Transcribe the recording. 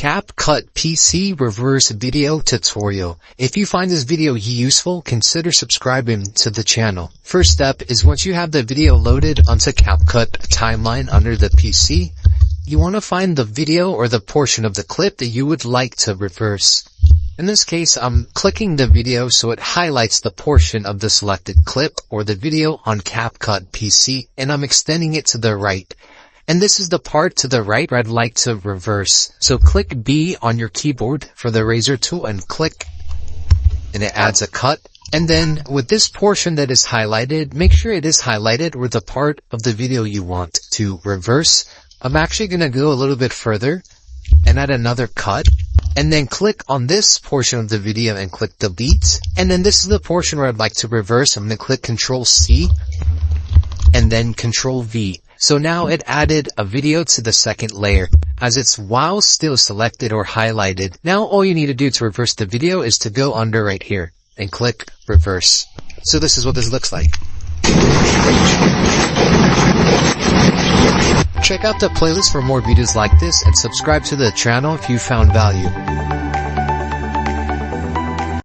Capcut PC reverse video tutorial. If you find this video useful, consider subscribing to the channel. First step is once you have the video loaded onto Capcut timeline under the PC, you want to find the video or the portion of the clip that you would like to reverse. In this case, I'm clicking the video so it highlights the portion of the selected clip or the video on Capcut PC, and I'm extending it to the right. And this is the part to the right where I'd like to reverse. So click B on your keyboard for the razor tool and click, and it adds a cut. And then with this portion that is highlighted, make sure it is highlighted with the part of the video you want to reverse. I'm actually going to go a little bit further and add another cut. And then click on this portion of the video and click delete. And then this is the portion where I'd like to reverse. I'm going to click Ctrl C and then Ctrl V. So now it added a video to the second layer, as it's while still selected or highlighted. Now all you need to do to reverse the video is to go under right here and click reverse. So this is what this looks like. Check out the playlist for more videos like this and subscribe to the channel if you found value.